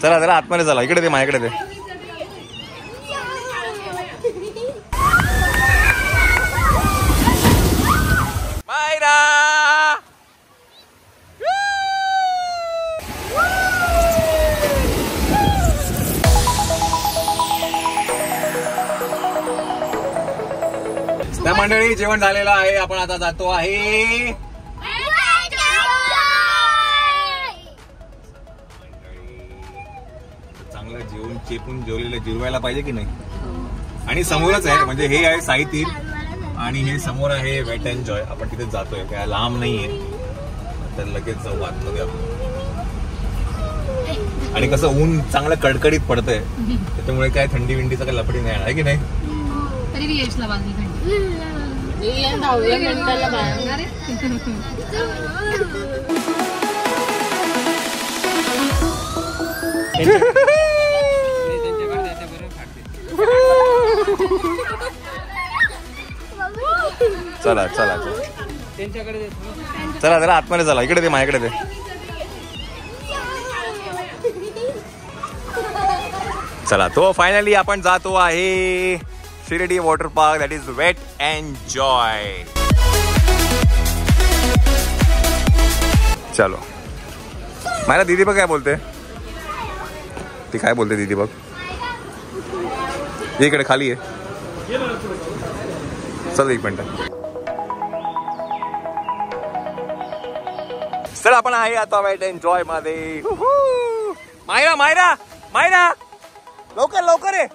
चला जरा आतमध्ये चला, इकडे दे माझ्याकडे दे. मायरा त्या मंडळी जेवण झालेलं आहे. आपण आता जातो आहे चांगलं जेवण चेपून जेवलेलं जिरवायला पाहिजे की नाही. आणि समोरच आहे, म्हणजे हे आहे साई तीर आणि हे समोर आहे वेट एन्जॉय. आपण तिथे जातोय, काय लांब नाहीये, तर लगेच जाऊ आतमध्ये आपण. आणि कसं ऊन चांगलं कडकडीत पडतंय, त्याच्यामुळे काय थंडी विंडीचा काही लपडी नाही आहे की नाही. तरी यशला बाजली चला चला चला जरा आतमध्ये चला, इकडे दे माझ्याकडे दे. चला तो फायनली आपण जातो आहे Shirdi water park, that is wet enjoy. चलो मला दीदी बघ काय बोलते, ती काय बोलते दीदी बघ. इकडे खाली आहे, चल एक मिनिट. सर आपण आहे आता वेट एन्जॉय मध्ये. मायरा मायरा मायरा लवकर लवकर आहे.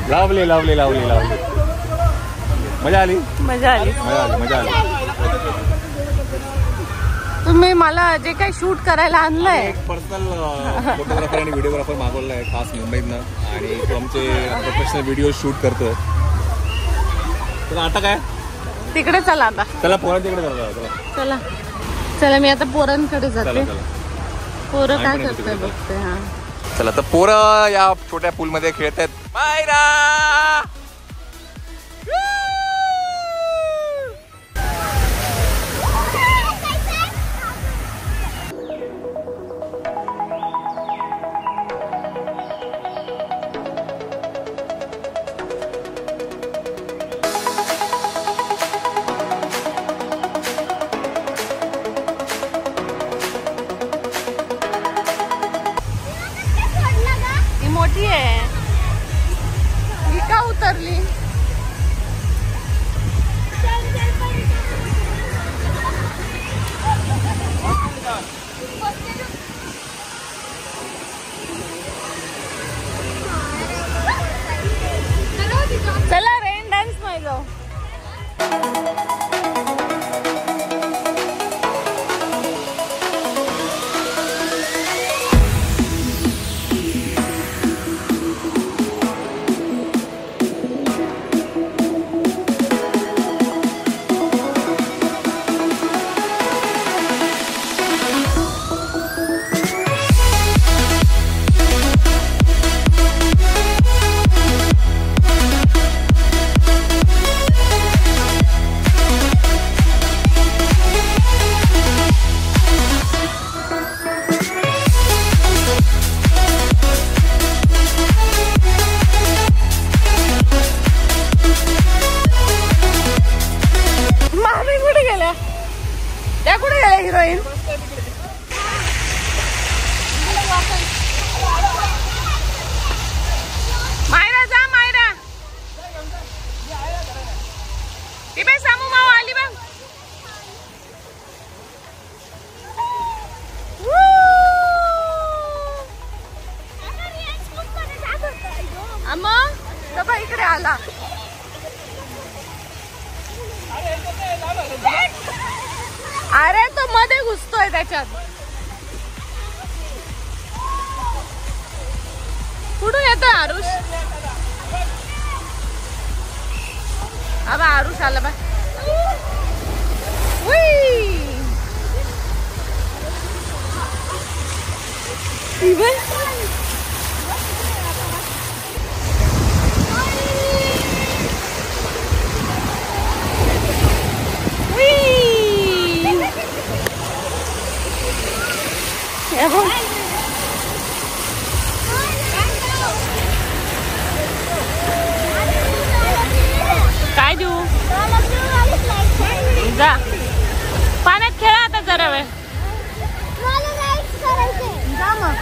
लावली लावली लावली लावली. मजा आली मजा आली मजा आली मजा आली. तुम्ही मला जे काही शूट करायला आणलंय, एक पर्सनल फोटोग्राफर आणि व्हिडिओग्राफर मागवला आहे खास मुंबईतनं, आणि तो आमचे प्रोफेशनल व्हिडिओ शूट करतोय. तर आता काय तिकडे चला आता. चला पोरांच्याकडे जाऊ. चला चला मी आता पोरांकडे जाते. चला चला पोरं काय करतोय बघते. हा चला तर पोरं या छोट्या पूल मध्ये खेळत आहेत. मायरा मोठी आहे ही का उतरली. चला रेन डान्स मध्ये जाऊ. अरे तो मध्ये घुसतोय त्याच्यात. कुठून येतोय आरुष? अबा आरुष आला बा. काय देऊ? जा पाण्यात खेळा आता जरा वेळ. जा मग.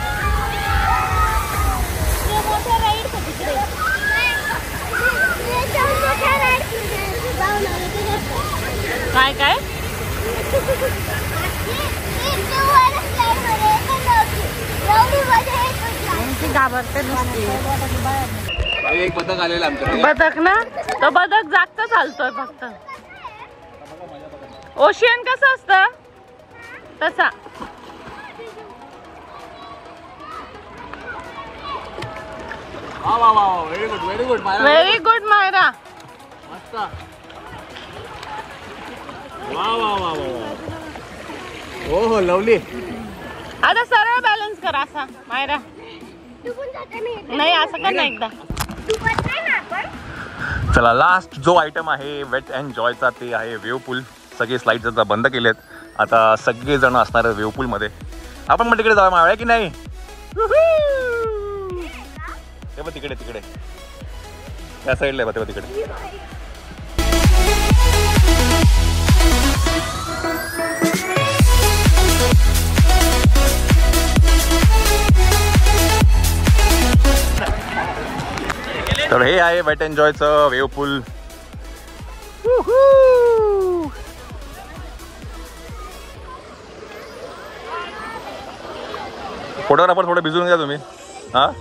काय काय घाबरते नुसती. एक बदक आलेला आमच्याकडे. बदक ना? तो बदक जागत चालतोय फक्त. ओशियन कसं असतं तसा. Very good very good very good Myra. मस्त. वा वा वा वा. हो हो लवली. आता सरळ बॅलन्स कर असा मायरा. नाही असं कर ना एकदा. चला लास्ट जो आयटम आहे वेट अँड जॉयचा ते आहे वेव पूल. सगळे स्लाइड्स आता बंद केलेत. आता सगळे जण असणार वेव पूल मध्ये. आपण मग तिकडे जाऊया मावळ्या की नाही? ते बघ तिकडे तिकडे त्या साईडला बघ ते तिकडे. तर हे आहे वेट अँड जॉयचं वेव पूल. फोटोग्राफर थोडं भिजून घ्या तुम्ही. हा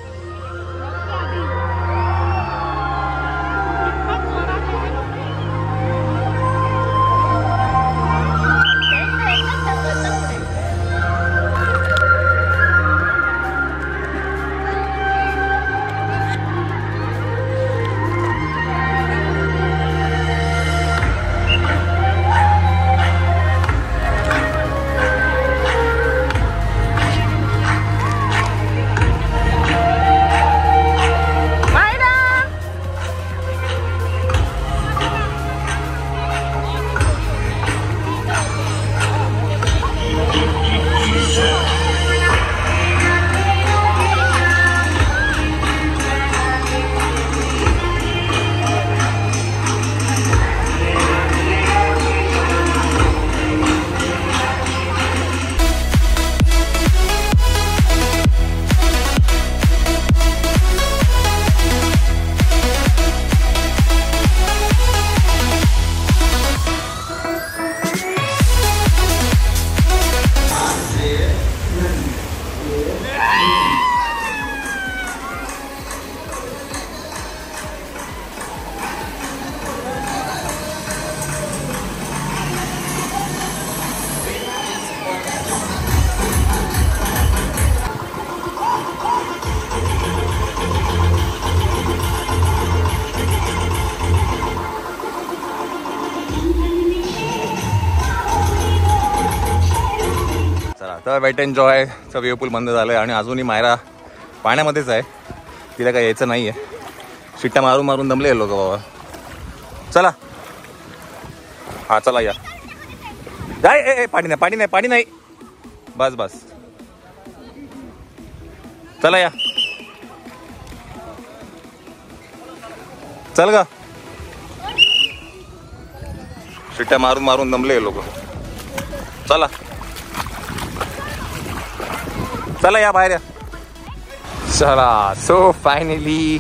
तर वेट अँड जॉयचं वेव पूल बंद झालं आहे आणि अजूनही मायरा पाण्यामध्येच आहे. तिला काय यायचं नाही आहे. शिट्ट्या मारून मारून दमले लोक बाबा. चला हा चला या. जाय ए पाणी नाही पाणी नाही पाणी नाही. बस बस चला या. चल ग. शिट्ट्या मारून मारून दमले लोक. चला चला या बाहेर या. चला so finally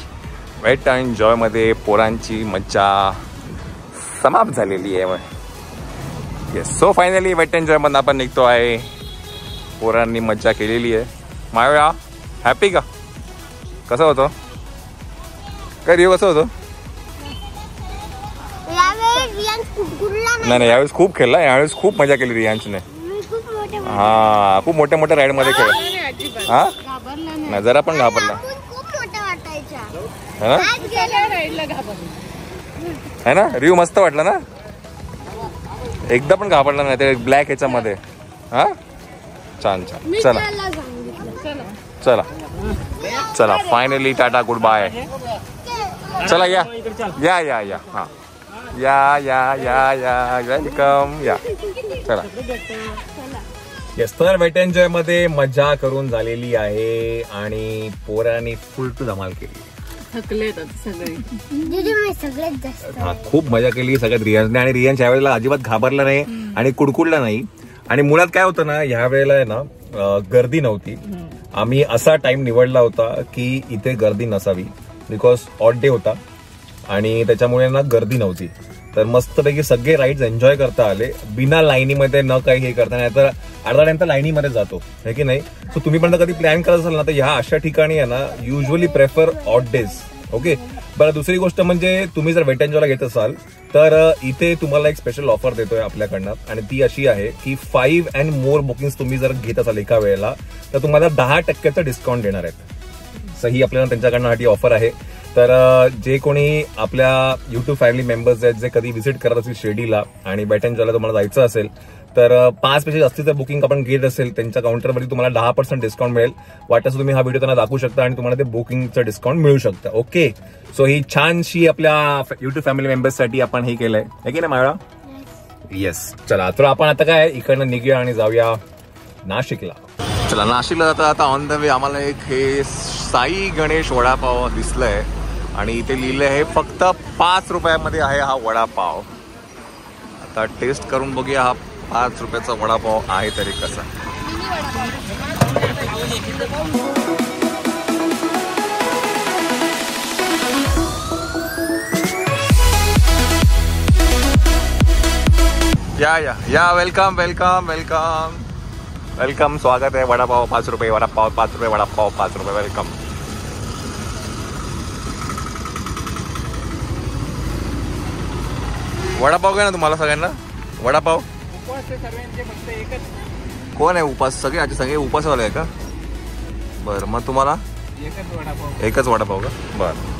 wet and joy मध्ये पोरांची मज्जा समाप्त झालेली आहे. Yes so finally wet and joy मधून आपण निघतो आहे. पोरांनी मज्जा केलेली आहे. माया हॅपी का? कसं होतं काय रिव्ह्यू कसं होतं? नाही यावेळेस खूप खेळला, यावेळेस खूप मजा केली रियांशने. हा खूप मोठ्या मोठ्या राईड मध्ये खेळ. हा नाही जरा पण घाबरला है ना. रिव्ह मस्त वाटला ना, एकदा पण घाबरला नाही ते ब्लॅक ह्याच्यामध्ये. हा छान छान. चला चला चला फायनली टाटा गुड बाय. चला या या या या हा या या या या वेलकम या. चला येस. तर वेट एन्जॉय मध्ये मजा करून झालेली आहे आणि पोरांनी फुल टू धमाल केली. हा खूप मजा केली सगळ्यात रियांशने. आणि रियांश यावेळेला अजिबात घाबरला नाही आणि कुडकुडला नाही. आणि मुळात काय होतं ना, ह्या वेळेला आहे ना गर्दी नव्हती. आम्ही असा टाइम निवडला होता की इथे गर्दी नसावी, बिकॉज ऑड डे होता आणि त्याच्यामुळे ना गर्दी नव्हती. तर मस्तपैकी सगळे राईड्स एन्जॉय करता आले बिना लाईनीमध्ये, न काही हे करता. नाही तर अर्धा टाइम तर लाईनीमध्ये जातो है की नाही. सो तुम्ही पण कधी प्लॅन करत असाल ना तर ह्या अशा ठिकाणी आहे ना usually prefer odd days. Okay बरं. दुसरी गोष्ट म्हणजे तुम्ही जर वेट एन्जॉयला घेत असाल तर इथे तुम्हाला एक स्पेशल ऑफर देतोय आपल्याकडनं आणि ती अशी आहे की 5 and more बुकिंग तुम्ही जर घेत असाल एका वेळेला तर तुम्हाला 10% डिस्काउंट देणार आहेत. सो ही आपल्याला त्यांच्याकडनं ऑफर आहे. तर जे कोणी आपल्या युट्यूब फॅमिली मेंबर्स आहेत जे कधी व्हिजिट करत असतील शिर्डीला आणि वेट एन्जॉयला तुम्हाला जायचं असेल तर 5 पेक्षा जास्तीचं बुकिंग आपण घेत असेल त्यांच्या काउंटरवरती तुम्हाला 10% डिस्काउंट मिळेल. वाटतं तुम्ही हा व्हिडिओ त्यांना दाखवू शकता आणि तुम्हाला ते बुकिंगचं डिस्काउंट मिळू शकतं. ओके सो ही छानशी आपल्या युट्यूब फॅमिली मेंबर्ससाठी आपण हे केलंय है की नाही मायळा. येस चला तर आपण आता काय इकडनं निघूया आणि जाऊया नाशिकला. चला नाशिकला जाता आता ऑन द वे आम्हाला एक हे साई गणेश वडापाव दिसलंय आणि इथे लिहिलंय आहे फक्त 5 रुपयामध्ये आहे हा वडापाव. आता टेस्ट करून बघूया हा 5 रुपयाचा वडापाव आहे तरी कसा. या या या वेलकम वेलकम वेलकम वेलकम. स्वागत आहे. वडापाव 5 रुपये, वडापाव 5 रुपये, वडापाव 5 रुपये. वेलकम. वडापाव काय ना तुम्हाला सगळ्यांना वडापाव. कोण आहे उपास? सगळे सगळे उपासवाले आहे का? बरं मग तुम्हाला एकच वडापाव का? बरं